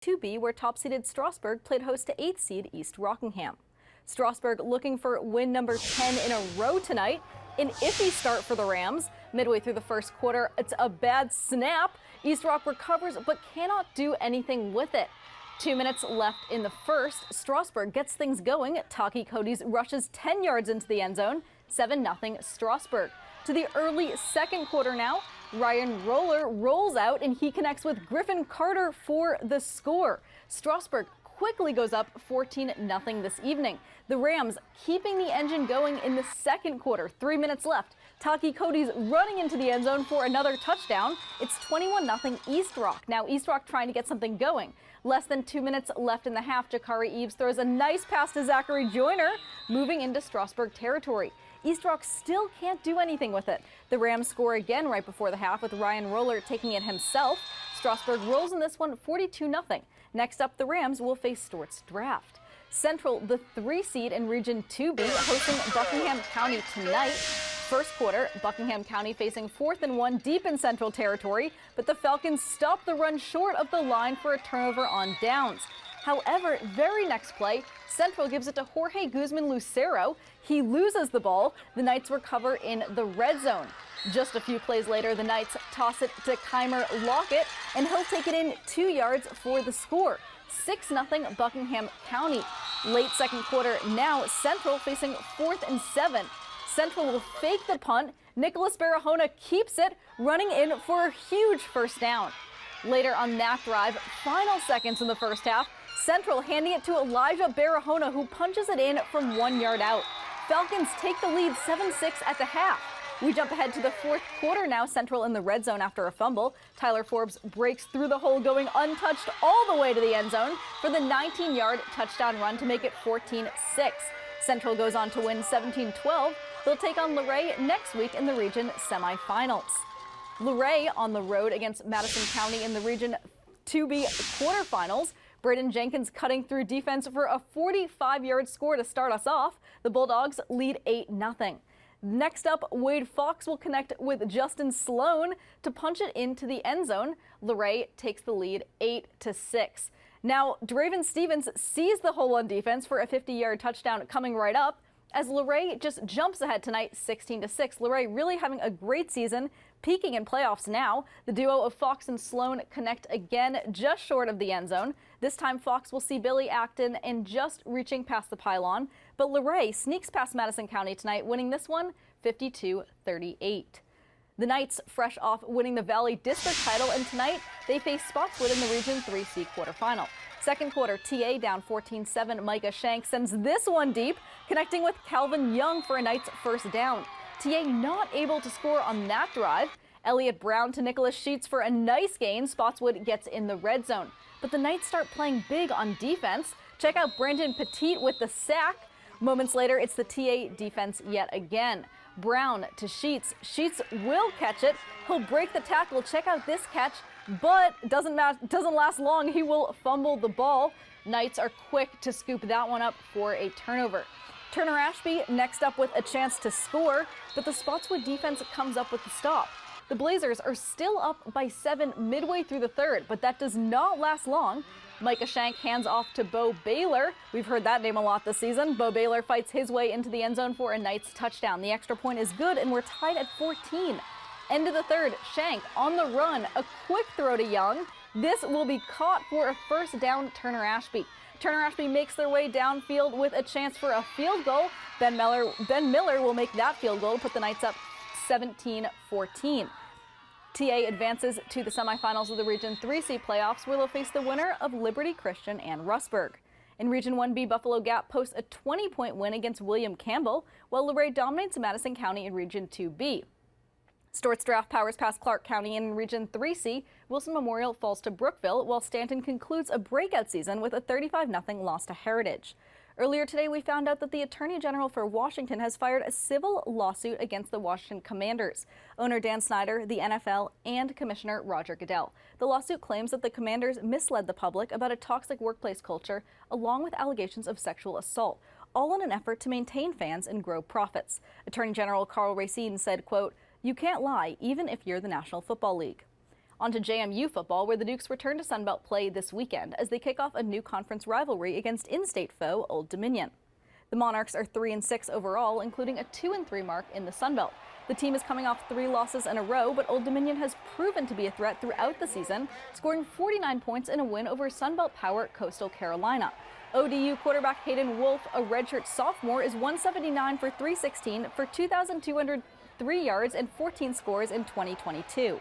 2B, where top-seeded Strasburg played host to 8th seed East Rockingham. Strasburg looking for win number 10 in a row tonight. An iffy start for the Rams. Midway through the first quarter, it's a bad snap. East Rock recovers but cannot do anything with it. 2 minutes left in the first. Strasburg gets things going. Taki Cody's rushes 10 yards into the end zone. 7-0 Strasburg. To the early second quarter now. Ryan Roller rolls out and he connects with Griffin Carter for the score. Strasburg quickly goes up 14-0 this evening. The Rams keeping the engine going in the second quarter. 3 minutes left. Taki Cody's running into the end zone for another touchdown. It's 21-0 East Rock. Now East Rock trying to get something going. Less than 2 minutes left in the half. Jakari Eves throws a nice pass to Zachary Joyner, moving into Strasburg territory. East Rock still can't do anything with it. The Rams score again right before the half with Ryan Roller taking it himself. Strasburg rolls in this one 42-0. Next up, the Rams will face Stewart's Draft. Central, the 3 seed in Region 2B, hosting Buckingham County tonight. First quarter, Buckingham County facing 4th and 1 deep in Central territory, but the Falcons stop the run short of the line for a turnover on downs. However, very next play, Central gives it to Jorge Guzman Lucero. He loses the ball. The Knights recover in the red zone. Just a few plays later, the Knights toss it to Keimer Lockett, and he'll take it in 2 yards for the score. 6-0 Buckingham County. Late second quarter, now Central facing 4th and 7. Central will fake the punt. Nicholas Barahona keeps it, running in for a huge first down. Later on that drive, final seconds in the first half, Central handing it to Elijah Barahona, who punches it in from 1 yard out. Falcons take the lead 7-6 at the half. We jump ahead to the fourth quarter now. Central in the red zone after a fumble. Tyler Forbes breaks through the hole, going untouched all the way to the end zone for the 19-yard touchdown run to make it 14-6. Central goes on to win 17-12. They'll take on Luray next week in the region semifinals. Luray on the road against Madison County in the Region 2B quarterfinals. Braden Jenkins cutting through defense for a 45-yard score to start us off. The Bulldogs lead 8-0. Next up, Wade Fox will connect with Justin Sloan to punch it into the end zone. Luray takes the lead 8-6. Now, Draven Stevens sees the hole on defense for a 50-yard touchdown coming right up, as Luray just jumps ahead tonight 16-6. Luray really having a great season, peaking in playoffs now. The duo of Fox and Sloan connect again just short of the end zone. This time Fox will see Billy Acton and just reaching past the pylon. But Luray sneaks past Madison County tonight, winning this one 52-38. The Knights fresh off winning the Valley District title, and tonight they face Spotswood in the Region 3C quarterfinal. Second quarter, TA down 14-7. Micah Shank sends this one deep, connecting with Calvin Young for a Knights first down. TA not able to score on that drive. Elliott Brown to Nicholas Sheets for a nice gain. Spotswood gets in the red zone. But the Knights start playing big on defense. Check out Brandon Petit with the sack. Moments later, it's the TA defense yet again. Brown to Sheets. Sheets will catch it. He'll break the tackle. Check out this catch, but doesn't last long. He will fumble the ball. Knights are quick to scoop that one up for a turnover. Turner Ashby next up with a chance to score, but the Spotswood defense comes up with the stop. The Blazers are still up by 7 midway through the third, but that does not last long. Micah Shank hands off to Bo Baylor. We've heard that name a lot this season. Bo Baylor fights his way into the end zone for a Knights touchdown. The extra point is good, and we're tied at 14. End of the third, Shank on the run. A quick throw to Young. This will be caught for a first down, Turner Ashby. Turner Ashby makes their way downfield with a chance for a field goal. Ben Miller will make that field goal, put the Knights up 17-14. TA advances to the semifinals of the Region 3C playoffs, where they'll face the winner of Liberty Christian and Rustburg. In Region 1B, Buffalo Gap posts a 20-point win against William Campbell, while Luray dominates Madison County in Region 2B. Stewart's Draft powers past Clark County in Region 3C. Wilson Memorial falls to Brookville, while Stanton concludes a breakout season with a 35-0 loss to Heritage. Earlier today, we found out that the Attorney General for Washington has fired a civil lawsuit against the Washington Commanders, owner Dan Snyder, the NFL, and Commissioner Roger Goodell. The lawsuit claims that the Commanders misled the public about a toxic workplace culture, along with allegations of sexual assault, all in an effort to maintain fans and grow profits. Attorney General Carl Racine said, quote, "You can't lie, even if you're the National Football League." On to JMU football, where the Dukes return to Sunbelt play this weekend as they kick off a new conference rivalry against in-state foe Old Dominion. The Monarchs are 3-6 overall, including a 2-3 mark in the Sunbelt. The team is coming off 3 losses in a row, but Old Dominion has proven to be a threat throughout the season, scoring 49 points in a win over Sunbelt power Coastal Carolina. ODU quarterback Hayden Wolf, a redshirt sophomore, is 179 for 316 for 2,203 yards and 14 scores in 2022.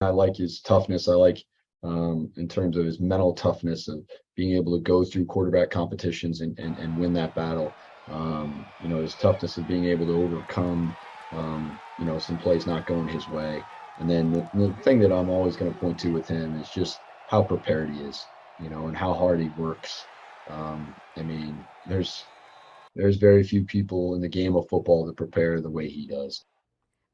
I like his toughness. I like in terms of his mental toughness of being able to go through quarterback competitions and win that battle. His toughness of being able to overcome, some plays not going his way. And then the thing that I'm always going to point to with him is just how prepared he is, and how hard he works. There's very few people in the game of football that prepare the way he does.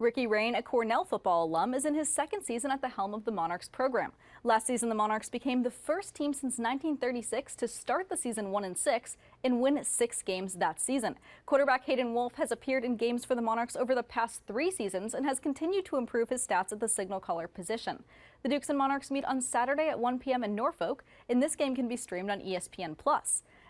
Ricky Rain, a Cornell football alum, is in his second season at the helm of the Monarchs program. Last season, the Monarchs became the first team since 1936 to start the season 1-6 and win 6 games that season. Quarterback Hayden Wolf has appeared in games for the Monarchs over the past 3 seasons and has continued to improve his stats at the signal caller position. The Dukes and Monarchs meet on Saturday at 1 p.m. in Norfolk, and this game can be streamed on ESPN+.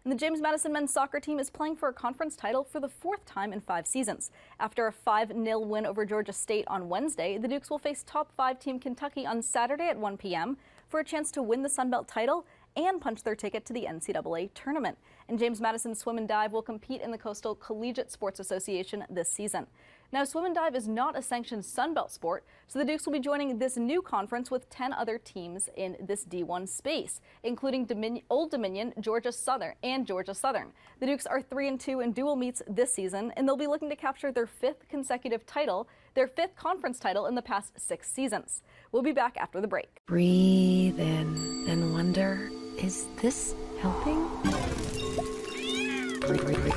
And the James Madison men's soccer team is playing for a conference title for the 4th time in 5 seasons. After a 5-0 win over Georgia State on Wednesday, the Dukes will face top 5 team Kentucky on Saturday at 1 p.m. for a chance to win the Sun Belt title and punch their ticket to the NCAA tournament. And James Madison Swim and Dive will compete in the Coastal Collegiate Sports Association this season. Now, swim and dive is not a sanctioned Sunbelt sport, so the Dukes will be joining this new conference with 10 other teams in this D1 space, including Old Dominion, Georgia Southern, and Georgia Southern. The Dukes are 3-2 in dual meets this season, and they'll be looking to capture their 5th consecutive title, their 5th conference title in the past 6 seasons. We'll be back after the break. Breathe in and wonder, is this helping? Breathe